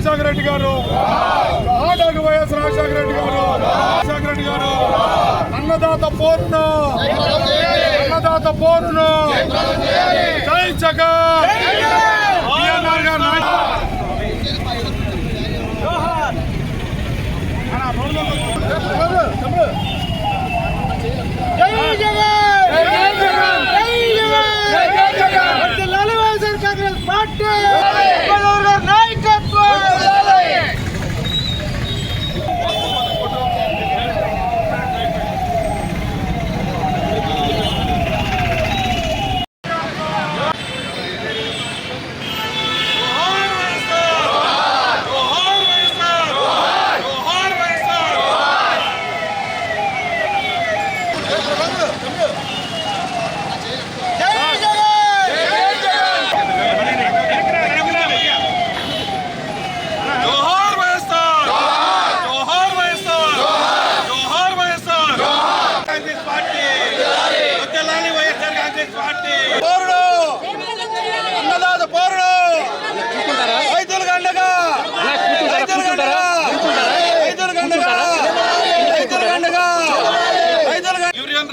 రాజశేఖర రెడ్డి గారు, doctor YS Rajasekhara Reddy గారు, రాజశేఖర రెడ్డి గారు అన్నదాత పోరును, అన్నదాత పోరును జై జగన్.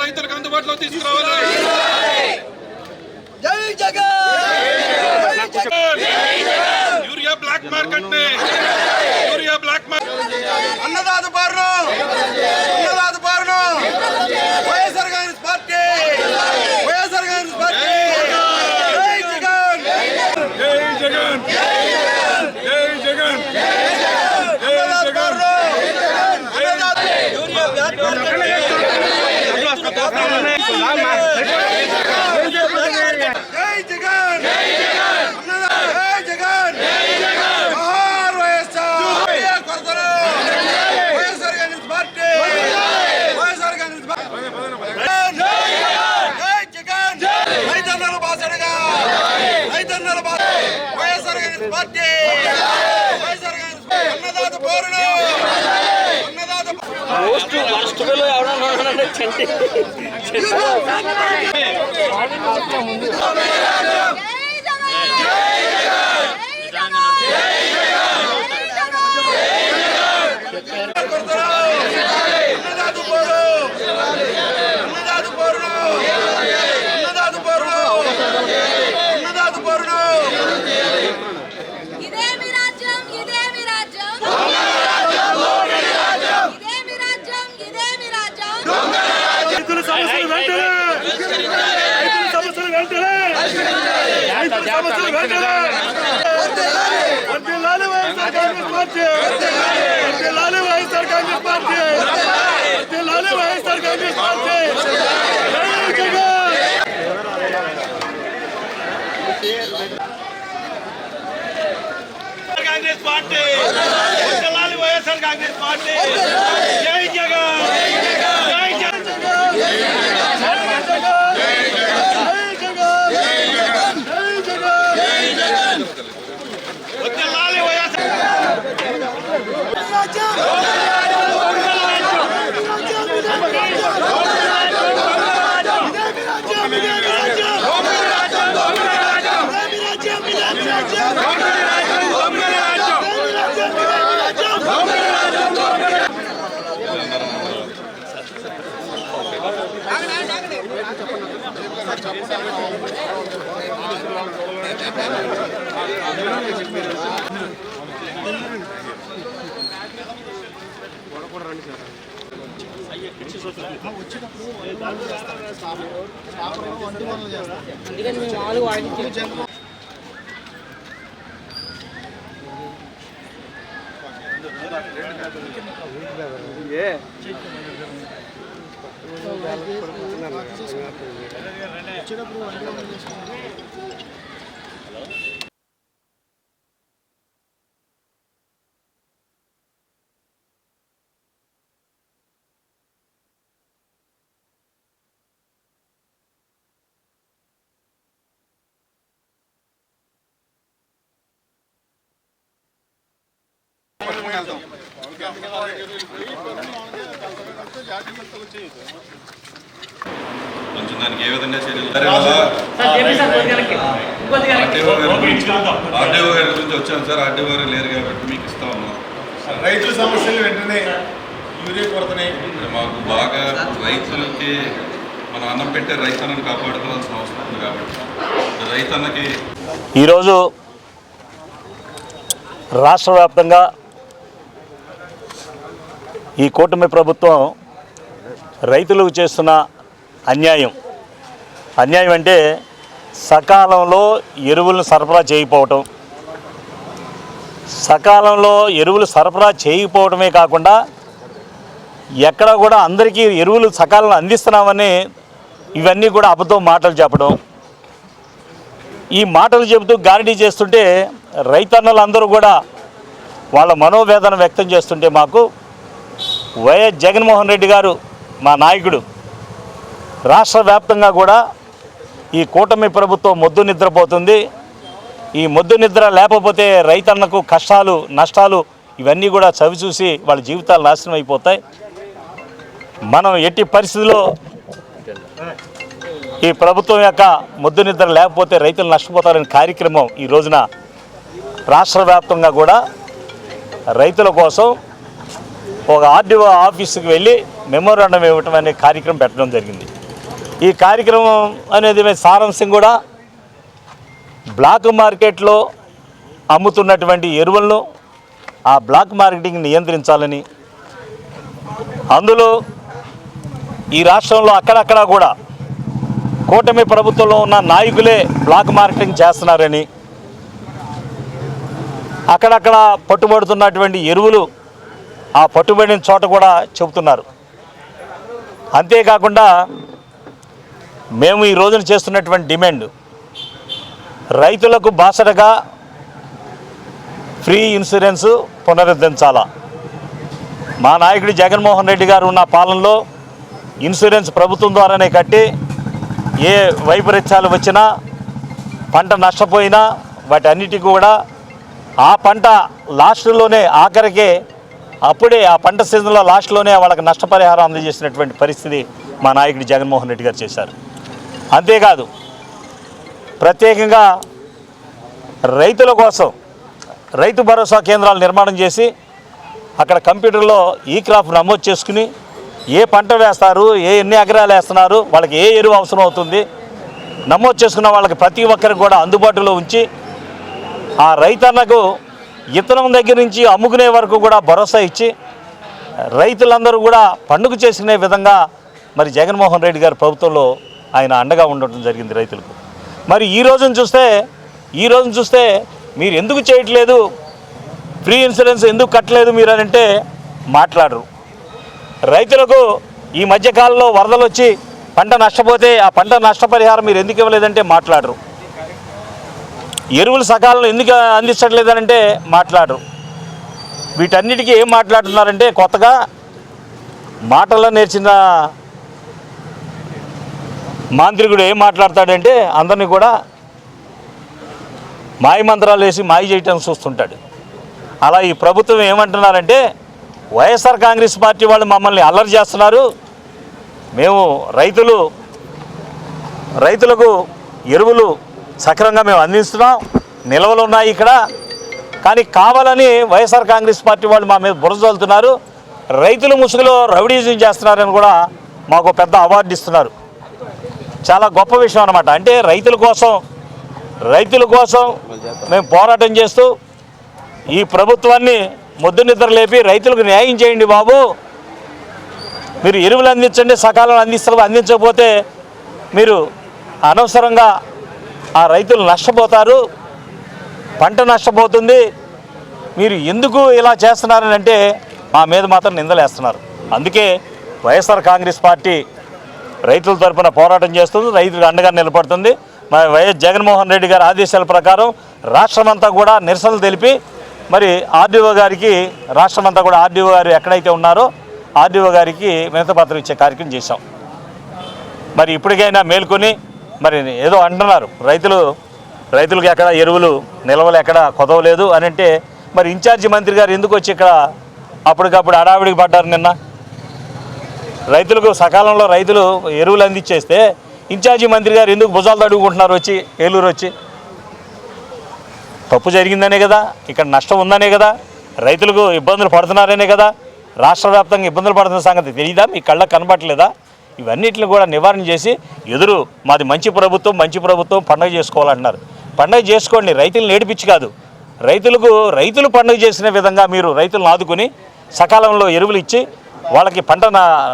రైతులకు అందుబాటులో తీసుకురావాలి. జై Jagan. Urea black market urea black market అన్నదాత పారును, అన్నదాత పారును వైఎస్ఆర్ కాంగ్రెస్ పార్టీ, వైఎస్ఆర్ కాంగ్రెస్ పార్టీ. జై జగన్, జై జగన్, జై జగన్. అన్నదాత పారును, అన్నదాత urea black market Congress party, YSR Congress party. జై జగన్, జై జగన్. అందుకని మేము వాళ్ళు వాడించాము. కొంచెం దానికి ఏ విధంగా చర్యలు ఆర్డీఓ గారి గురించి వచ్చాను సార్. ఆర్డీఓ గారు లేరు కాబట్టి మీకు ఇస్తా ఉన్నాం. రైతుల సమస్యలు వెంటనే యూరియా కొరతని మాకు బాగా రైతులకి మన అన్నం పెట్టే రైతన్నను కాపాడుకోవాల్సిన అవసరం ఉంది కాబట్టి రైతన్నకి ఈరోజు రాష్ట్ర వ్యాప్తంగా ఈ కూటమి ప్రభుత్వం రైతులకు చేస్తున్న అన్యాయం అంటే సకాలంలో ఎరువులను సరఫరా చేయకపోవటం, సకాలంలో ఎరువులు సరఫరా చేయకపోవటమే కాకుండా ఎక్కడ కూడా అందరికీ ఎరువులు సకాలంలో అందిస్తున్నామని ఇవన్నీ కూడా అబద్ధం మాటలు చెప్పడం. ఈ మాటలు చెబుతూ గారడీ చేస్తుంటే రైతన్నలందరూ కూడా వాళ్ళ మనోవేదన వ్యక్తం చేస్తుంటే మాకు వైఎస్ జగన్మోహన్ రెడ్డి గారు మా నాయకుడు రాష్ట్ర వ్యాప్తంగా కూడా ఈ కూటమి ప్రభుత్వం మొద్దు నిద్రపోతుంది. ఈ మొద్దు నిద్ర లేకపోతే రైతన్నకు కష్టాలు నష్టాలు ఇవన్నీ కూడా చవిచూసి వాళ్ళ జీవితాలు నాశనం అయిపోతాయి. మనం ఎట్టి పరిస్థితుల్లో ఈ ప్రభుత్వం యొక్క మొద్దు నిద్ర లేకపోతే రైతులు నష్టపోతారనే కార్యక్రమం ఈ రోజున రాష్ట్ర వ్యాప్తంగా కూడా రైతుల కోసం ఒక ఆర్డీఓ ఆఫీసుకి వెళ్ళి మెమోరాండం ఇవ్వటం అనే కార్యక్రమం పెట్టడం జరిగింది. ఈ కార్యక్రమం అనేది సారాంశం కూడా బ్లాక్ మార్కెట్లో అమ్ముతున్నటువంటి ఎరువులను ఆ బ్లాక్ మార్కెటింగ్ నియంత్రించాలని, అందులో ఈ రాష్ట్రంలో అక్కడక్కడ కూడా కూటమి ప్రభుత్వంలో ఉన్న నాయకులే బ్లాక్ మార్కెటింగ్ చేస్తున్నారని, అక్కడక్కడ పట్టుబడుతున్నటువంటి ఎరువులు ఆ పట్టుబడిన చోట కూడా చెబుతున్నారు. అంతేకాకుండా మేము ఈ రోజున చేస్తున్నటువంటి డిమాండ్ రైతులకు బాసటగా ఫ్రీ ఇన్సూరెన్సు పునరుద్ధరించాలా. మా నాయకుడు జగన్మోహన్ రెడ్డి గారు ఉన్న పాలనలో ఇన్సూరెన్స్ ప్రభుత్వం ద్వారానే కట్టి ఏ వైపరీత్యాలు వచ్చినా పంట నష్టపోయినా వాటి అన్నిటికీ కూడా ఆ పంట లాస్ట్లోనే ఆఖరికే అప్పుడే ఆ పంట సీజన్లో లాస్ట్లోనే వాళ్ళకి నష్టపరిహారం అందజేసినటువంటి పరిస్థితి మా నాయకుడు జగన్మోహన్ రెడ్డి గారు చేశారు. అంతేకాదు ప్రత్యేకంగా రైతుల కోసం రైతు భరోసా కేంద్రాలు నిర్మాణం చేసి అక్కడ కంప్యూటర్లో ఈ క్రాప్ నమోదు చేసుకుని ఏ పంట వేస్తారు, ఎన్ని ఎకరాలు వేస్తున్నారు, వాళ్ళకి ఏ ఎరువు అవసరం అవుతుంది నమోదు చేసుకున్న వాళ్ళకి ప్రతి ఒక్కరికి కూడా అందుబాటులో ఉంచి ఆ రైతన్నకు ఇతనం దగ్గర నుంచి అమ్ముకునే వరకు కూడా భరోసా ఇచ్చి రైతులందరూ కూడా పండుగ చేసుకునే విధంగా మరి జగన్మోహన్ రెడ్డి గారి ప్రభుత్వంలో ఆయన అండగా ఉండటం జరిగింది రైతులకు. మరి ఈ రోజును చూస్తే మీరు ఎందుకు చేయట్లేదు, ఫ్రీ ఇన్సూరెన్స్ ఎందుకు కట్టలేదు మీరు అని అంటే మాట్లాడరు. రైతులకు ఈ మధ్యకాలంలో వరదలు వచ్చి పంట నష్టపోతే ఆ పంట నష్టపరిహారం మీరు ఎందుకు ఇవ్వలేదంటే మాట్లాడరు. ఎరువులు సకాలంలో ఎందుకు అందించట్లేదనంటే మాట్లాడరు. వీటన్నిటికీ ఏం మాట్లాడుతున్నారంటే కొత్తగా మాటల్లో నేర్చిన మాంత్రికుడు ఏం మాట్లాడతాడంటే అందరినీ కూడా మాయమంత్రాలు వేసి మాయ చేయటానికి చూస్తుంటాడు. అలా ఈ ప్రభుత్వం ఏమంటున్నారంటే వైఎస్ఆర్ కాంగ్రెస్ పార్టీ వాళ్ళు మమ్మల్ని అల్లరి చేస్తున్నారు, మేము రైతులకు ఎరువులు సక్రమంగా మేము అందిస్తున్నాం, నిల్వలు ఉన్నాయి ఇక్కడ, కానీ కావాలని వైఎస్ఆర్ కాంగ్రెస్ పార్టీ వాళ్ళు మా మీద బురద చల్లుతున్నారు, రైతుల ముసుగులో రౌడీజం చేస్తున్నారని కూడా మాకు పెద్ద అవార్డు ఇస్తున్నారు. చాలా గొప్ప విషయం అన్నమాట. అంటే రైతుల కోసం మేము పోరాటం చేస్తూ ఈ ప్రభుత్వాన్ని మొద్దు నిద్ర లేపి రైతులకు న్యాయం చేయండి బాబు, మీరు ఎరువులు అందించండి, సకాలంలో అందించకపోతే మీరు అనవసరంగా ఆ రైతులు నష్టపోతారు, పంట నష్టపోతుంది, మీరు ఎందుకు ఇలా చేస్తున్నారని అంటే మా మీద మాత్రం నిందలేస్తున్నారు. అందుకే వైఎస్ఆర్ కాంగ్రెస్ పార్టీ రైతుల తరఫున పోరాటం చేస్తుంది, రైతులకు అండగా నిలబడుతుంది. మరి వైఎస్ జగన్మోహన్ రెడ్డి గారి ఆదేశాల ప్రకారం రాష్ట్రమంతా కూడా నిరసనలు తెలిపి మరి ఆర్డీఓ గారికి రాష్ట్రమంతా కూడా ఆర్డీఓ గారు ఎక్కడైతే ఉన్నారో ఆర్డీఓ గారికి వినతిపత్రం ఇచ్చే కార్యక్రమం చేశాం. మరి ఇప్పటికైనా మేల్కొని మరి ఏదో అంటున్నారు రైతులకు ఎక్కడ ఎరువులు నిల్వలు ఎక్కడ కొదవలేదు అని అంటే మరి ఇన్ఛార్జి మంత్రి గారు ఎందుకు వచ్చి ఇక్కడ అప్పటికప్పుడు హడావిడికి పడ్డారు. నిన్న రైతులకు సకాలంలో రైతులు ఎరువులు అందించేస్తే ఇన్ఛార్జి మంత్రి గారు ఎందుకు భుజాలు తడుగుకుంటున్నారు వచ్చి ఏలూరు వచ్చి తప్పు జరిగిందనే కదా, ఇక్కడ నష్టం ఉందనే కదా, రైతులకు ఇబ్బందులు పడుతున్నారనే కదా, రాష్ట్ర వ్యాప్తంగా ఇబ్బందులు పడుతున్న సంగతి తెలియదా? మీ కళ్ళకు కనబట్టలేదా? ఇవన్నిటిని కూడా నివారణ చేసి మాది మంచి ప్రభుత్వం పండుగ చేసుకోవాలంటున్నారు. పండుగ చేసుకోండి, రైతులను ఏడిపించి కాదు. రైతులు పండుగ చేసిన విధంగా మీరు రైతులను ఆదుకుని సకాలంలో ఎరువులు ఇచ్చి వాళ్ళకి పంట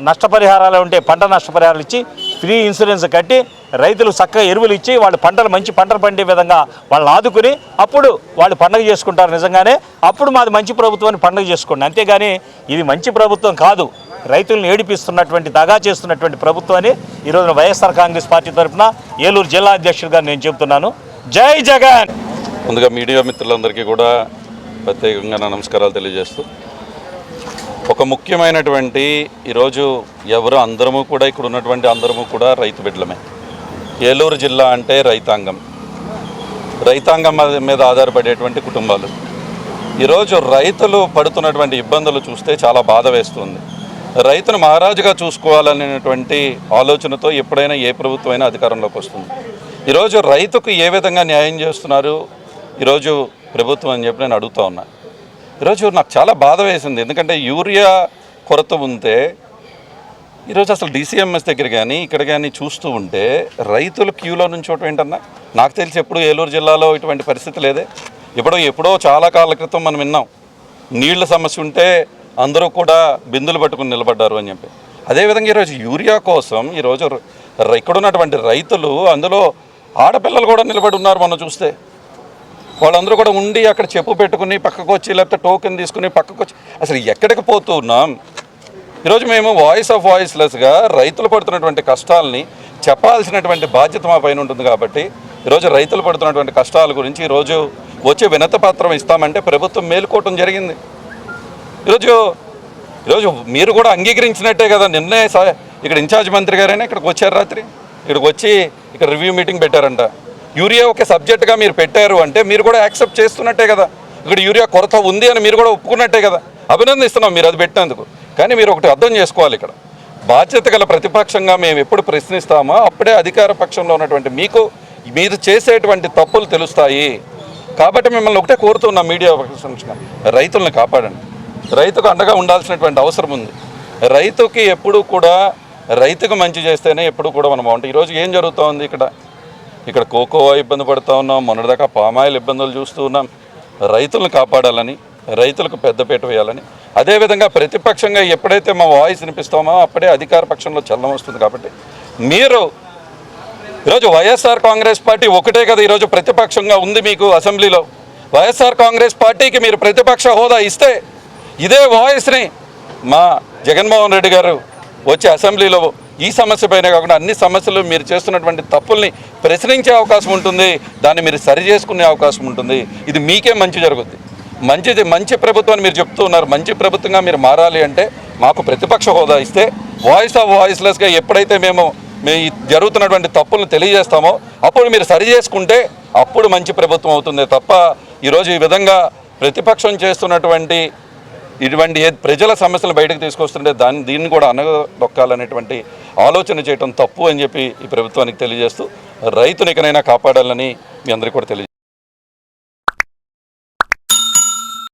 నష్టపరిహారాలు ఉంటే పంట నష్టపరిహారాలు ఇచ్చి ఫ్రీ ఇన్సూరెన్స్ కట్టి రైతులు చక్కగా ఎరువులు ఇచ్చి వాళ్ళు మంచి పంటలు పండే విధంగా వాళ్ళని ఆదుకుని అప్పుడు వాళ్ళు పండుగ చేసుకుంటారు. నిజంగానే అప్పుడు మాది మంచి ప్రభుత్వాన్ని పండుగ చేసుకోండి. అంతేగాని ఇది మంచి ప్రభుత్వం కాదు, రైతులను ఏడిపిస్తున్నటువంటి దగా చేస్తున్నటువంటి ప్రభుత్వాన్ని ఈరోజు వైఎస్ఆర్ కాంగ్రెస్ పార్టీ తరఫున ఏలూరు జిల్లా అధ్యక్షుడిగా నేను చెబుతున్నాను. జై జగన్. ముందుగా మీడియా మిత్రులందరికీ కూడా ప్రత్యేకంగా నా నమస్కారాలు తెలియజేస్తూ, ఒక ముఖ్యమైనటువంటి ఈరోజు అందరము కూడా ఇక్కడ ఉన్నటువంటి అందరము కూడా రైతు బిడ్డలమే. ఏలూరు జిల్లా అంటే రైతాంగం మీద ఆధారపడేటువంటి కుటుంబాలు. ఈరోజు రైతులు పడుతున్నటువంటి ఇబ్బందులు చూస్తే చాలా బాధ వేస్తుంది. రైతును మహారాజుగా చూసుకోవాలనేటువంటి ఆలోచనతో ఎప్పుడైనా ఏ ప్రభుత్వం అయినా అధికారంలోకి వస్తుంది. ఈరోజు రైతుకు ఏ విధంగా న్యాయం చేస్తున్నారు ఈరోజు ప్రభుత్వం అని చెప్పి నేను అడుగుతూ ఉన్నా. ఈరోజు నాకు చాలా బాధ వేసింది, ఎందుకంటే యూరియా కొరత ఉంటే ఈరోజు అసలు DCMS దగ్గర కానీ ఇక్కడ కానీ చూస్తూ ఉంటే రైతులు క్యూలో నుంచోవటం ఏంటన్నా? నాకు తెలిసి ఎప్పుడు ఏలూరు జిల్లాలో ఇటువంటి పరిస్థితి లేదే. ఎప్పుడో చాలా కాలం క్రితం మనం విన్నాం, నీళ్ల సమస్య ఉంటే అందరూ కూడా బిందులు పట్టుకుని నిలబడ్డారు అని చెప్పి. అదేవిధంగా ఈరోజు యూరియా కోసం ఈరోజు ఇక్కడున్నటువంటి రైతులు, అందులో ఆడపిల్లలు కూడా నిలబడి ఉన్నారు. మనం చూస్తే వాళ్ళందరూ కూడా ఉండి అక్కడ చెప్పు పెట్టుకుని పక్కకు వచ్చి, లేకపోతే టోకెన్ తీసుకుని పక్కకు వచ్చి, అసలు ఎక్కడికి పోతూ ఉన్నాం? ఈరోజు మేము వాయిస్లెస్గా రైతులు పడుతున్నటువంటి కష్టాలని చెప్పాల్సినటువంటి బాధ్యత మా పైన ఉంటుంది. కాబట్టి ఈరోజు రైతులు పడుతున్నటువంటి కష్టాల గురించి ఈరోజు వచ్చే వినతి పత్రం ఇస్తామంటే ప్రభుత్వం మేలుకోవటం జరిగింది. ఈరోజు మీరు కూడా అంగీకరించినట్టే కదా. నిన్నే ఇక్కడ ఇన్ఛార్జ్ మంత్రి గారైనా ఇక్కడికి వచ్చారు, రాత్రి ఇక్కడికి వచ్చి ఇక్కడ రివ్యూ మీటింగ్ పెట్టారంట. యూరియా ఒక సబ్జెక్ట్గా మీరు పెట్టారు అంటే మీరు కూడా యాక్సెప్ట్ చేస్తున్నట్టే కదా. ఇక్కడ యూరియా కొరత ఉంది అని మీరు కూడా ఒప్పుకున్నట్టే కదా. అభినందిస్తున్నాం మీరు అది పెట్టినందుకు. కానీ మీరు ఒకటి అర్థం చేసుకోవాలి, ఇక్కడ బాధ్యత గల ప్రతిపక్షంగా మేము ఎప్పుడు ప్రశ్నిస్తామో అప్పుడే అధికార పక్షంలో ఉన్నటువంటి మీరు చేసేటువంటి తప్పులు తెలుస్తాయి. కాబట్టి మిమ్మల్ని ఒకటే కోరుతున్నాం, మీడియా పక్షంగా రైతులను కాపాడండి. రైతుకు అండగా ఉండాల్సినటువంటి అవసరం ఉంది. రైతుకి ఎప్పుడు కూడా రైతుకు మంచి చేస్తేనే ఎప్పుడు కూడా మనం బాగుంటాం. ఈరోజు ఏం జరుగుతోంది? ఇక్కడ కోకోవా ఇబ్బంది పడుతూ ఉన్నాం, మొన్నటిదాకా పామాయిల్ ఇబ్బందులు చూస్తూ ఉన్నాం. రైతులను కాపాడాలని, రైతులకు పెద్దపీట వేయాలని, అదేవిధంగా ప్రతిపక్షంగా ఎప్పుడైతే మా వాయిస్ వినిపిస్తామో అప్పుడే అధికార పక్షంలో చలనం వస్తుంది. కాబట్టి మీరు ఈరోజు వైఎస్ఆర్ కాంగ్రెస్ పార్టీ ఒకటే కదా ఈరోజు ప్రతిపక్షంగా ఉంది మీకు అసెంబ్లీలో. వైఎస్ఆర్ కాంగ్రెస్ పార్టీకి మీరు ప్రతిపక్ష హోదా ఇస్తే ఇదే వాయిస్ని మా జగన్మోహన్ రెడ్డి గారు వచ్చే అసెంబ్లీలో ఈ సమస్య పైన కాకుండా అన్ని సమస్యలు మీరు చేస్తున్నటువంటి తప్పుల్ని ప్రశ్నించే అవకాశం ఉంటుంది, దాన్ని మీరు సరి చేసుకునే అవకాశం ఉంటుంది. ఇది మీకే మంచి జరుగుద్ది. మంచి ప్రభుత్వాన్ని మీరు చెప్తూ ఉన్నారు. మంచి ప్రభుత్వంగా మీరు మారాలి అంటే మాకు ప్రతిపక్ష హోదా ఇస్తే వాయిస్లెస్గా ఎప్పుడైతే మేము జరుగుతున్నటువంటి తప్పులను తెలియజేస్తామో అప్పుడు మీరు సరి చేసుకుంటే అప్పుడు మంచి ప్రభుత్వం అవుతుంది తప్ప ఈరోజు ఈ విధంగా ప్రతిపక్షం చేస్తున్నటువంటి ఇటువంటి ప్రజల సమస్యలు బయటకు తీసుకొస్తుంటే దీన్ని కూడా అనగదొక్కాలనేటువంటి ఆలోచన చేయడం తప్పు అని చెప్పి ఈ ప్రభుత్వానికి తెలియజేస్తూ రైతునికనైనా కాపాడాలని మీ అందరికీ కూడా తెలియజేస్తాను.